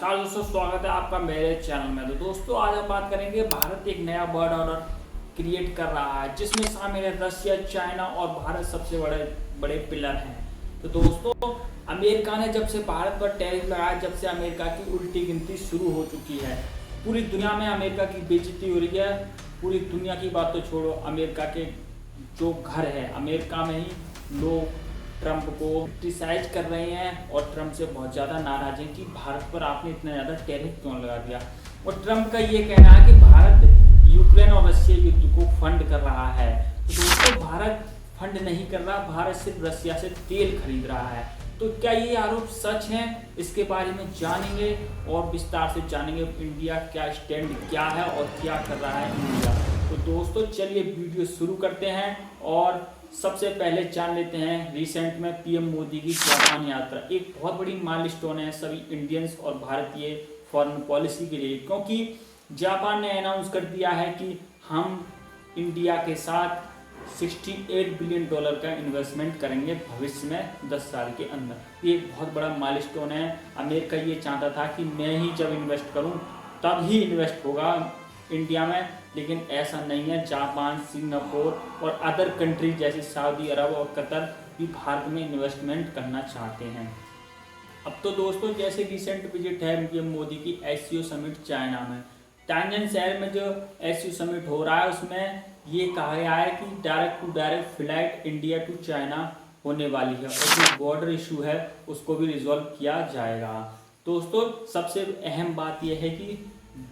नमस्कार दोस्तों, स्वागत है आपका मेरे चैनल में। तो दोस्तों आज हम बात करेंगे भारत एक नया वर्ल्ड ऑर्डर क्रिएट कर रहा है जिसमें शामिल है रशिया, चाइना और भारत सबसे बड़े बड़े पिलर हैं। तो दोस्तों अमेरिका ने जब से भारत पर टैरिफ लगाया, जब से अमेरिका की उल्टी गिनती शुरू हो चुकी है। पूरी दुनिया में अमेरिका की बेइज्जती हो रही है। पूरी दुनिया की बात तो छोड़ो, अमेरिका के जो घर है अमेरिका में ही लोग ट्रंप को क्रिटिसाइज कर रहे हैं और ट्रंप से बहुत ज़्यादा नाराज हैं कि भारत पर आपने इतना ज़्यादा टैरिफ क्यों लगा दिया। और ट्रंप का ये कहना है कि भारत यूक्रेन और रशिया युद्ध को फंड कर रहा है। तो दोस्तों भारत फंड नहीं कर रहा, भारत सिर्फ रशिया से तेल खरीद रहा है। तो क्या ये आरोप सच हैं? इसके बारे में जानेंगे और विस्तार से जानेंगे इंडिया क्या स्टैंड क्या है और क्या कर रहा है इंडिया। तो दोस्तों चलिए वीडियो शुरू करते हैं और सबसे पहले जान लेते हैं रिसेंट में पीएम मोदी की जापान यात्रा। एक बहुत बड़ी माइलस्टोन है सभी इंडियंस और भारतीय फॉरेन पॉलिसी के लिए, क्योंकि जापान ने अनाउंस कर दिया है कि हम इंडिया के साथ $68 बिलियन का इन्वेस्टमेंट करेंगे भविष्य में 10 साल के अंदर। ये एक बहुत बड़ा माइलस्टोन है। अमेरिका ये चाहता था कि मैं ही जब इन्वेस्ट करूं तब ही इन्वेस्ट होगा इंडिया में, लेकिन ऐसा नहीं है। जापान, सिंगापुर और अदर कंट्री जैसे सऊदी अरब और कतर भी भारत में इन्वेस्टमेंट करना चाहते हैं। अब तो दोस्तों जैसे रिसेंट विजिट है पीएम मोदी की एससीओ समिट चाइना में, टांजन शहर में जो एससीओ समिट हो रहा है उसमें ये कहा गया है कि direct to direct flight India to China होने वाली है और जो बॉर्डर इशू है उसको भी रिजॉल्व किया जाएगा। दोस्तों सबसे अहम बात यह है कि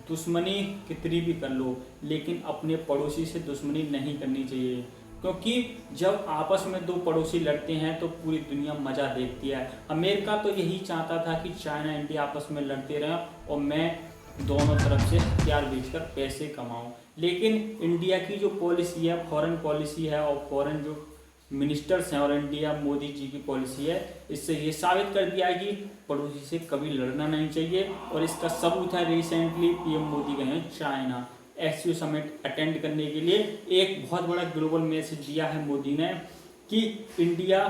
दुश्मनी कितनी भी कर लो लेकिन अपने पड़ोसी से दुश्मनी नहीं करनी चाहिए, क्योंकि जब आपस में दो पड़ोसी लड़ते हैं तो पूरी दुनिया मजा देखती है। अमेरिका तो यही चाहता था कि चाइना इंडिया आपस में लड़ते रहें और मैं दोनों तरफ से हथियार बेचकर पैसे कमाऊं, लेकिन इंडिया की जो पॉलिसी है, फॉरेन पॉलिसी है और फॉरेन जो मिनिस्टर्स हैं और इंडिया मोदी जी की पॉलिसी है, इससे ये साबित कर दिया है कि पड़ोसी से कभी लड़ना नहीं चाहिए। और इसका सबूत है रिसेंटली पीएम मोदी गए हैं चाइना एससीओ समिट अटेंड करने के लिए। एक बहुत बड़ा ग्लोबल मैसेज दिया है मोदी ने कि इंडिया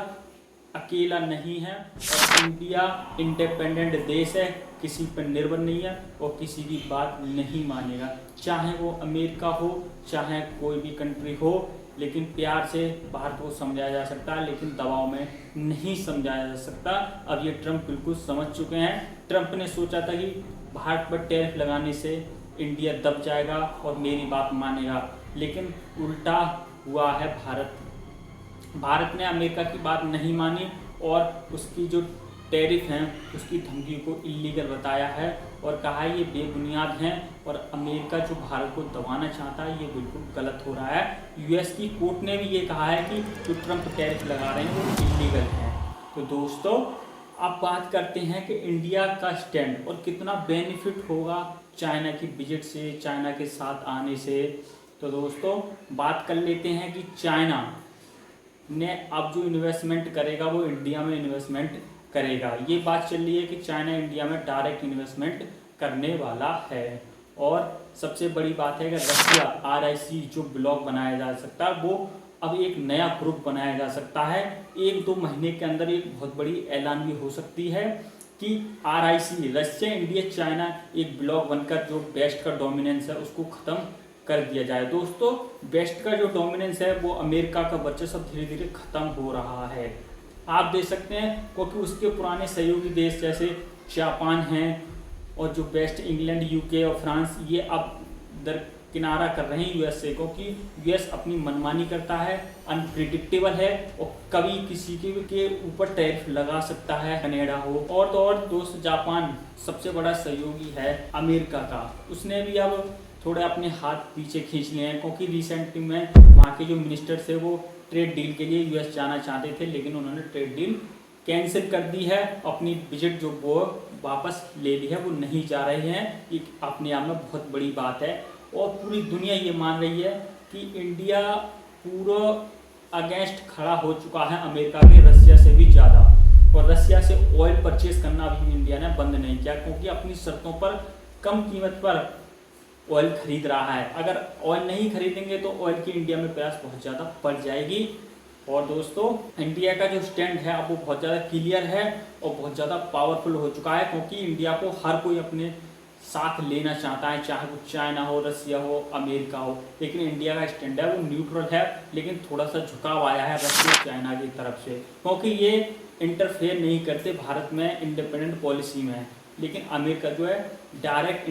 अकेला नहीं है और इंडिया इंडिपेंडेंट देश है, किसी पर निर्भर नहीं है और किसी की बात नहीं मानेगा, चाहे वो अमेरिका हो चाहे कोई भी कंट्री हो। लेकिन प्यार से भारत को समझाया जा सकता है लेकिन दबाव में नहीं समझाया जा सकता। अब ये ट्रंप बिल्कुल समझ चुके हैं। ट्रंप ने सोचा था कि भारत पर टैरिफ लगाने से इंडिया दब जाएगा और मेरी बात मानेगा, लेकिन उल्टा हुआ है। भारत ने अमेरिका की बात नहीं मानी और उसकी जो टैरिफ हैं उसकी धमकी को इलीगल बताया है और कहा है ये बेबुनियाद हैं और अमेरिका जो भारत को दबाना चाहता है ये बिल्कुल गलत हो रहा है। यूएस की कोर्ट ने भी ये कहा है कि जो ट्रंप टैरिफ लगा रहे हैं वो इलीगल है। तो दोस्तों अब बात करते हैं कि इंडिया का स्टैंड और कितना बेनिफिट होगा चाइना की विजिट से, चाइना के साथ आने से। तो दोस्तों बात कर लेते हैं कि चाइना ने अब जो इन्वेस्टमेंट करेगा वो इंडिया में इन्वेस्टमेंट करेगा। ये बात चल रही है कि चाइना इंडिया में डायरेक्ट इन्वेस्टमेंट करने वाला है। और सबसे बड़ी बात है कि रशिया आरआईसी जो ब्लॉक बनाया जा सकता है वो अब एक नया ग्रुप बनाया जा सकता है। 1-2 महीने के अंदर एक बहुत बड़ी ऐलान भी हो सकती है कि आरआईसी रशिया, इंडिया, चाइना एक ब्लॉक बनकर जो वेस्ट का डोमिनेंस है उसको ख़त्म कर दिया जाए। दोस्तों वेस्ट का जो डोमिनेंस है वो अमेरिका का वर्चस्व धीरे धीरे ख़त्म हो रहा है। आप देख सकते हैं क्योंकि उसके पुराने सहयोगी देश जैसे जापान हैं और जो वेस्ट, इंग्लैंड, यूके और फ्रांस ये अब दरकिनारा कर रहे हैं यूएस से, क्योंकि यूएस अपनी मनमानी करता है, अनप्रिडिक्टेबल है और कभी किसी के ऊपर टैरिफ लगा सकता है। कनाडा हो और तो और दोस्त जापान सबसे बड़ा सहयोगी है अमेरिका का, उसने भी अब थोड़े अपने हाथ पीछे खींच लिए हैं, क्योंकि रिसेंटली में वहाँ के जो मिनिस्टर थे वो ट्रेड डील के लिए यूएस जाना चाहते थे लेकिन उन्होंने ट्रेड डील कैंसिल कर दी है। अपनी विजिट जो वो वापस ले ली है, वो नहीं जा रहे हैं। ये अपने आप में बहुत बड़ी बात है और पूरी दुनिया ये मान रही है कि इंडिया पूरा अगेंस्ट खड़ा हो चुका है अमेरिका के, रशिया से भी ज़्यादा। और रशिया से ऑयल परचेज करना भी इंडिया ने बंद नहीं किया, क्योंकि अपनी शर्तों पर कम कीमत पर ऑयल खरीद रहा है। अगर ऑयल नहीं खरीदेंगे तो ऑयल की इंडिया में प्राइस बहुत ज़्यादा बढ़ जाएगी। और दोस्तों इंडिया का जो स्टैंड है अब वो बहुत ज़्यादा क्लियर है और बहुत ज़्यादा पावरफुल हो चुका है, क्योंकि इंडिया को हर कोई अपने साथ लेना चाहता है, चाहे वो चाइना हो, रसिया हो, अमेरिका हो। लेकिन इंडिया का स्टैंड है वो न्यूट्रल है, लेकिन थोड़ा सा झुकाव आया है रसिया चाइना की तरफ से, क्योंकि ये इंटरफेयर नहीं करते भारत में इंडिपेंडेंट पॉलिसी में। लेकिन अमेरिका जो है डायरेक्ट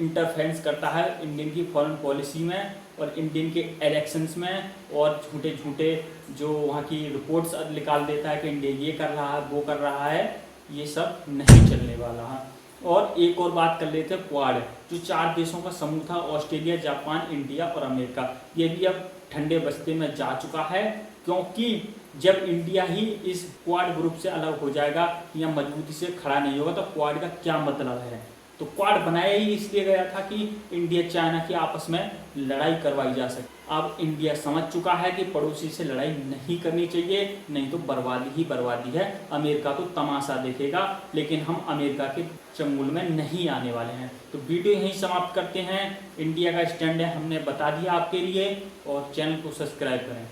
इंटरफेरेंस करता है इंडियन की फॉरेन पॉलिसी में और इंडियन के इलेक्शंस में, और झूठे झूठे जो वहाँ की रिपोर्ट्स निकाल देता है कि इंडिया ये कर रहा है, वो कर रहा है। ये सब नहीं चलने वाला है। और एक और बात कर लेते हैं, क्वाड जो 4 देशों का समूह था, ऑस्ट्रेलिया, जापान, इंडिया और अमेरिका, ये भी अब ठंडे बस्ते में जा चुका है, क्योंकि जब इंडिया ही इस क्वाड ग्रुप से अलग हो जाएगा या मजबूती से खड़ा नहीं होगा तो क्वाड का क्या मतलब है। तो क्वाड बनाया ही इसलिए गया था कि इंडिया चाइना की आपस में लड़ाई करवाई जा सके। अब इंडिया समझ चुका है कि पड़ोसी से लड़ाई नहीं करनी चाहिए, नहीं तो बर्बादी ही बर्बादी है। अमेरिका तो तमाशा देखेगा, लेकिन हम अमेरिका के चंगुल में नहीं आने वाले हैं। तो वीडियो यहीं समाप्त करते हैं। इंडिया का स्टैंड है हमने बता दिया आपके लिए, और चैनल को सब्सक्राइब करें।